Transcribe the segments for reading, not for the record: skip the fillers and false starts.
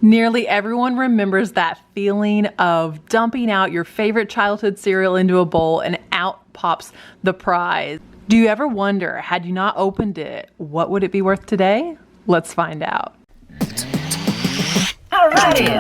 Nearly everyone remembers that feeling of dumping out your favorite childhood cereal into a bowl and out pops the prize. Do you ever wonder, had you not opened it, what would it be worth today? Let's find out. Alrighty.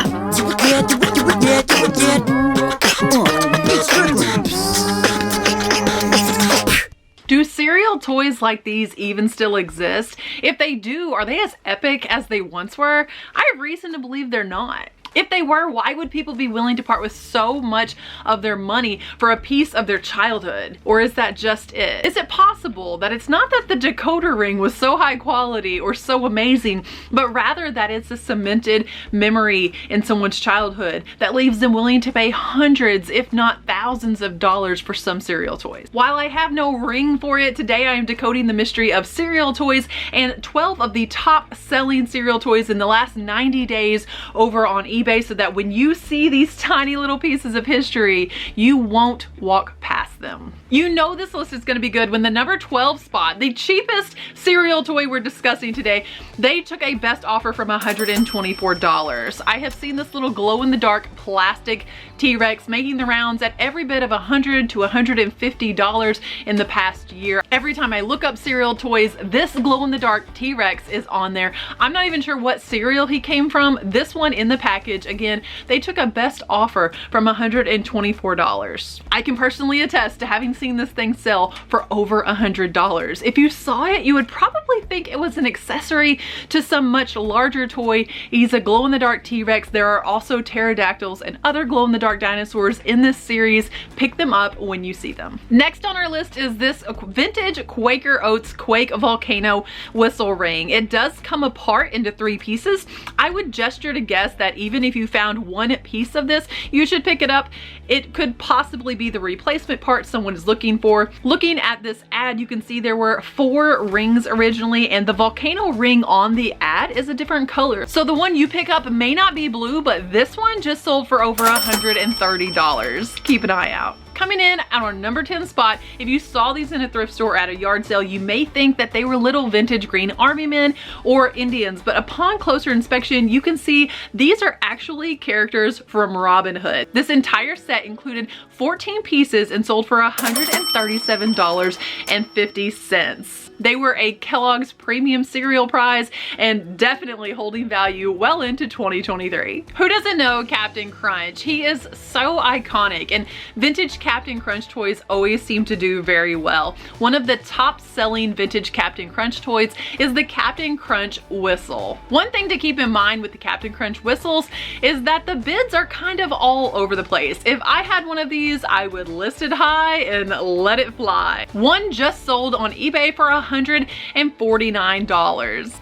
Do cereal toys like these even still exist? If they do, are they as epic as they once were? I have reason to believe they're not. If they were, why would people be willing to part with so much of their money for a piece of their childhood? Or is that just it? Is it possible that it's not that the decoder ring was so high quality or so amazing, but rather that it's a cemented memory in someone's childhood that leaves them willing to pay hundreds, if not thousands of dollars for some cereal toys? While I have no ring for it, today I am decoding the mystery of cereal toys and 12 of the top selling cereal toys in the last 90 days over on eBay, so that when you see these tiny little pieces of history, you won't walk past them. You know this list is going to be good when the number 12 spot, the cheapest cereal toy we're discussing today, they took a best offer from $124. I have seen this little glow-in-the-dark plastic TRex making the rounds at every bit of $100 to $150 in the past year. Every time I look up cereal toys, this glow-in-the-dark TRex is on there. I'm not even sure what cereal he came from. This one in the package, again, they took a best offer from $124. I can personally attest to having seen this thing sell for over $100. If you saw it, you would probably think it was an accessory to some much larger toy. He's a glow-in-the-dark T-Rex. There are also pterodactyls and other glow-in-the-dark dinosaurs in this series. Pick them up when you see them. Next on our list is this vintage Quaker Oats Quake Volcano whistle ring. It does come apart into 3 pieces. I would gesture to guess that even if you found one piece of this, you should pick it up. It could possibly be the replacement part someone is looking for. Looking at this ad, you can see there were 4 rings originally, and the volcano ring on the ad is a different color. So the one you pick up may not be blue, but this one just sold for over $130. Keep an eye out. Coming in at our number 10 spot, if you saw these in a thrift store at a yard sale, you may think that they were little vintage green army men or Indians, but upon closer inspection, you can see these are actually characters from Robin Hood. This entire set included 14 pieces and sold for $137.50. They were a Kellogg's premium cereal prize and definitely holding value well into 2023. Who doesn't know Captain Crunch? He is so iconic, and vintage Captain Crunch toys always seem to do very well. One of the top selling vintage Captain Crunch toys is the Captain Crunch whistle. One thing to keep in mind with the Captain Crunch whistles is that the bids are kind of all over the place. If I had one of these, I would list it high and let it fly. One just sold on eBay for $149.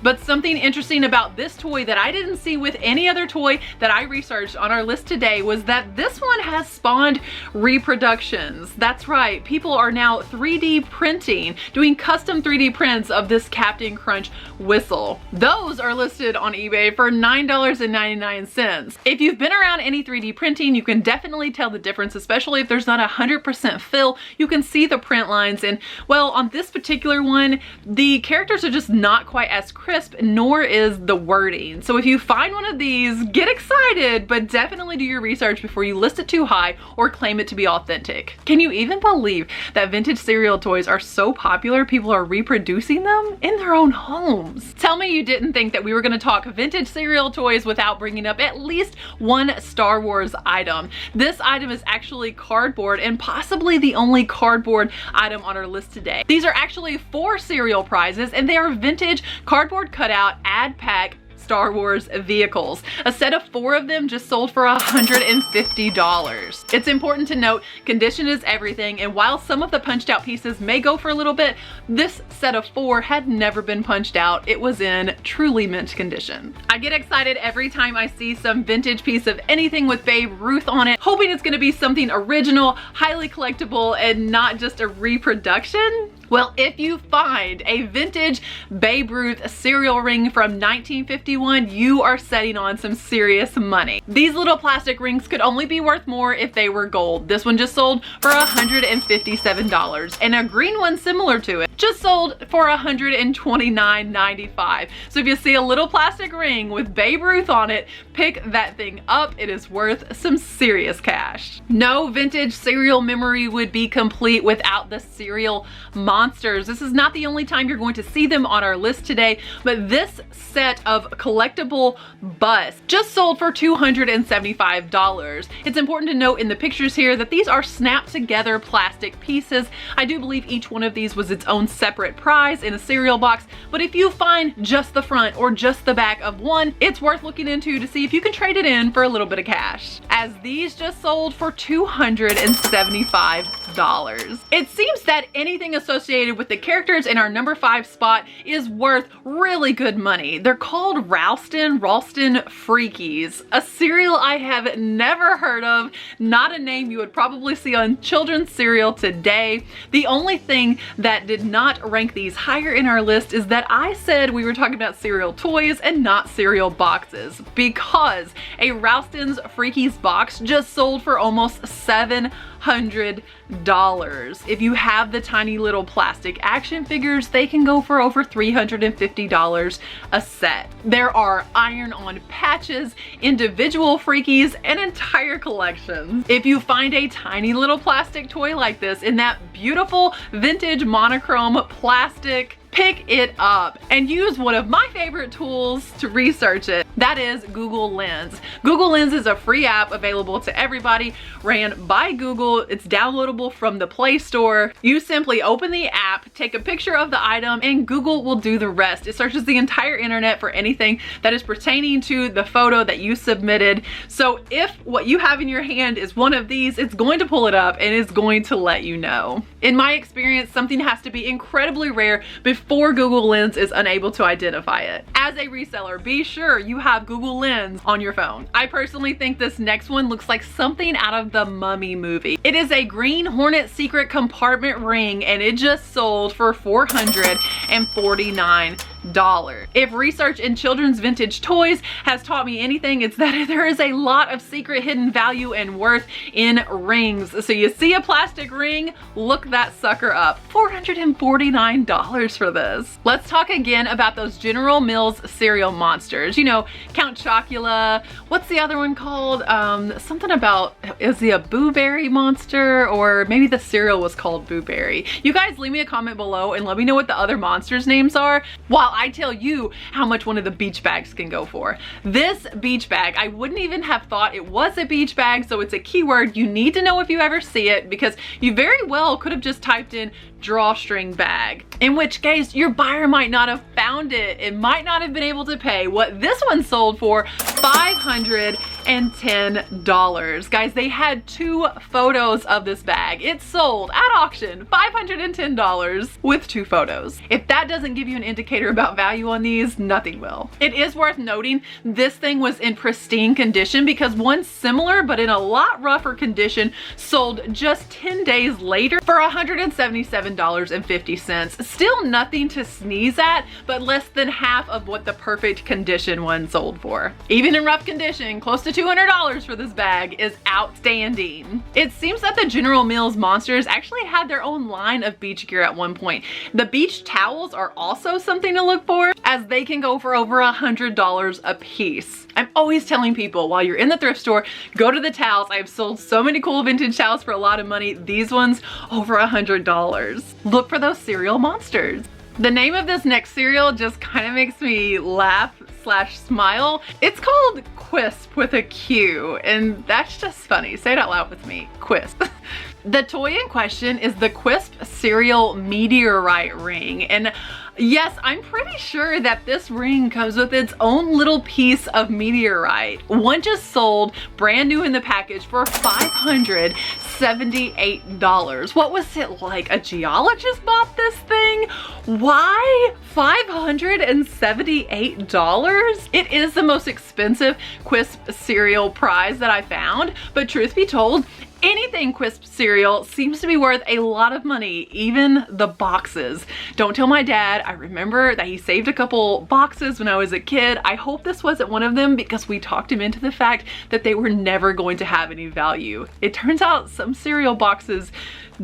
But something interesting about this toy that I didn't see with any other toy that I researched on our list today was that this one has spawned reproductions. That's right, people are now 3D printing, doing custom 3D prints of this Captain Crunch whistle. Those are listed on eBay for $9.99. If you've been around any 3D printing, you can definitely tell the difference, especially if there's not 100% fill. You can see the print lines, and well, on this particular one, the characters are just not quite as crisp, nor is the wording. So if you find one of these, get excited, but definitely do your research before you list it too high or claim it to be authentic. Can you even believe that vintage cereal toys are so popular, people are reproducing them in their own homes? Tell me you didn't think that we were going to talk vintage cereal toys without bringing up at least one Star Wars item. This item is actually cardboard, and possibly the only cardboard item on our list today. These are actually 4 cereal prizes, and they are vintage cardboard cutout ad pack Star Wars vehicles. A set of 4 of them just sold for $150. It's important to note, condition is everything, and while some of the punched out pieces may go for a little bit, this set of 4 had never been punched out. It was in truly mint condition. I get excited every time I see some vintage piece of anything with Babe Ruth on it, hoping it's gonna be something original, highly collectible, and not just a reproduction. Well, if you find a vintage Babe Ruth cereal ring from 1951, you are setting on some serious money. These little plastic rings could only be worth more if they were gold. This one just sold for $157, and a green one similar to it just sold for $129.95. So if you see a little plastic ring with Babe Ruth on it, pick that thing up. It is worth some serious cash. No vintage cereal memory would be complete without the cereal monsters. This is not the only time you're going to see them on our list today, but this set of collectible busts just sold for $275. It's important to note in the pictures here that these are snapped together plastic pieces. I do believe each one of these was its own separate prize in a cereal box, but if you find just the front or just the back of one, it's worth looking into to see if you can trade it in for a little bit of cash, as these just sold for $275. It seems that anything associated with the characters in our number 5 spot is worth really good money. They're called Ralston Freakies, a cereal I have never heard of, not a name you would probably see on children's cereal today. The only thing that did not rank these higher in our list is that I said we were talking about cereal toys and not cereal boxes, because a Ralston's Freakies box just sold for almost $700. If you have the tiny little plastic action figures, they can go for over $350 a set. There are iron-on patches, individual Freakies, and entire collections. If you find a tiny little plastic toy like this in that beautiful vintage monochrome plastic, pick it up and use one of my favorite tools to research it. That is Google Lens. Google Lens is a free app available to everybody, ran by Google. It's downloadable from the Play Store. You simply open the app, take a picture of the item, and Google will do the rest. It searches the entire internet for anything that is pertaining to the photo that you submitted. So if what you have in your hand is one of these, it's going to pull it up and it's going to let you know. In my experience, something has to be incredibly rare before Google Lens is unable to identify it. As a reseller, be sure you have Google Lens on your phone. I personally think this next one looks like something out of the Mummy movie. It is a green Hornet secret compartment ring, and it just sold for $449. If research in children's vintage toys has taught me anything, it's that there is a lot of secret hidden value and worth in rings. So you see a plastic ring, look that sucker up. $449 for this. Let's talk again about those General Mills cereal monsters. You know, Count Chocula. What's the other one called? Something about, is he a Boo Berry monster? Or maybe the cereal was called Boo Berry. You guys leave me a comment below and let me know what the other monsters' names are, while I tell you how much one of the beach bags can go for. This beach bag, I wouldn't even have thought it was a beach bag, so it's a keyword you need to know if you ever see it, because you very well could have just typed in drawstring bag, in which case your buyer might not have found it. It might not have been able to pay what this one sold for, $510. Guys, they had 2 photos of this bag. It sold at auction $510 with 2 photos. If that doesn't give you an indicator about value on these, nothing will. It is worth noting this thing was in pristine condition, because one similar but in a lot rougher condition sold just 10 days later for $177.50. Still nothing to sneeze at, but less than half of what the perfect condition one sold for. Even in rough condition, close to $200 for this bag is outstanding. It seems that the General Mills monsters actually had their own line of beach gear at one point. The beach towels are also something to look for, as they can go for over $100 a piece. I'm always telling people, while you're in the thrift store, go to the towels. I have sold so many cool vintage towels for a lot of money. These ones, over $100. Look for those cereal monsters. The name of this next cereal just kind of makes me laugh / smile. It's called Quisp with a Q, and that's just funny. Say it out loud with me, Quisp. The toy in question is the Quisp cereal meteorite ring, and yes, I'm pretty sure that this ring comes with its own little piece of meteorite. One just sold brand new in the package for $578. What was it like? A geologist bought this thing? Why $578? It is the most expensive Quisp cereal prize that I found, but truth be told, Anything Quisp cereal seems to be worth a lot of money, even the boxes. Don't tell my dad. I remember that he saved a couple boxes when I was a kid. I hope this wasn't one of them because we talked him into the fact that they were never going to have any value. It turns out some cereal boxes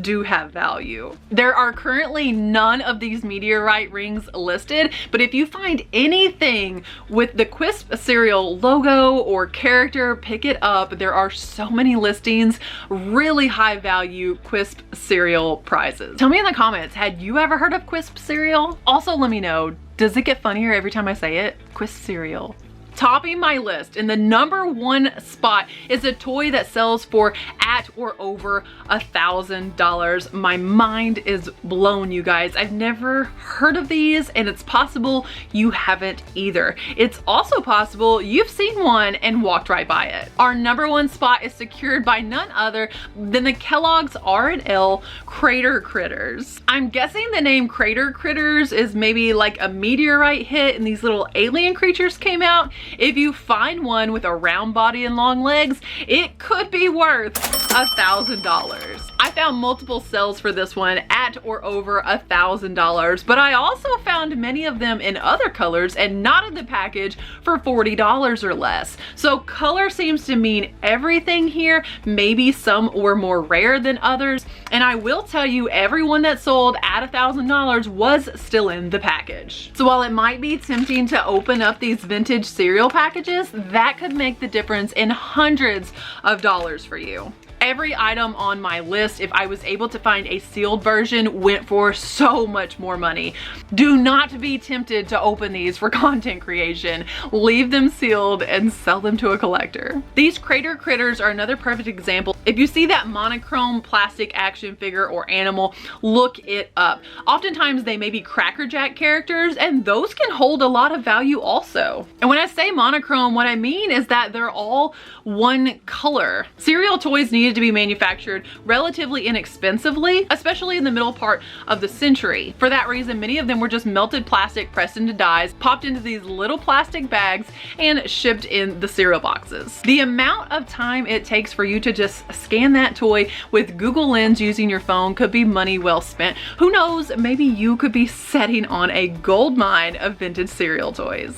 do have value. There are currently none of these meteorite rings listed, but if you find anything with the Quisp cereal logo or character, pick it up. There are so many listings, really high value Quisp cereal prizes. Tell me in the comments, had you ever heard of Quisp cereal? Also let me know, does it get funnier every time I say it? Quisp cereal. Topping my list in the #1 spot is a toy that sells for at or over $1,000. My mind is blown, you guys. I've never heard of these, and it's possible you haven't either. It's also possible you've seen one and walked right by it. Our #1 spot is secured by none other than the Kellogg's R&L Crater Critters. I'm guessing the name Crater Critters is maybe like a meteorite hit and these little alien creatures came out. If you find one with a round body and long legs, it could be worth $1,000. I found multiple sales for this one at or over $1,000, but I also found many of them in other colors and not in the package for $40 or less. So color seems to mean everything here. Maybe some were more rare than others, and I will tell you everyone that sold at $1,000 was still in the package. So while it might be tempting to open up these vintage cereal packages, that could make the difference in hundreds of dollars for you. Every item on my list, if I was able to find a sealed version, went for so much more money. Do not be tempted to open these for content creation. Leave them sealed and sell them to a collector. These Crater Critters are another perfect example. If you see that monochrome plastic action figure or animal, look it up. Oftentimes they may be Cracker Jack characters, and those can hold a lot of value also. And when I say monochrome, what I mean is that they're all one color. Cereal toys needed to be manufactured relatively inexpensively, especially in the middle part of the century. For that reason, many of them were just melted plastic pressed into dies, popped into these little plastic bags, and shipped in the cereal boxes. The amount of time it takes for you to just scan that toy with Google Lens using your phone could be money well spent. Who knows, maybe you could be setting on a gold mine of vintage cereal toys.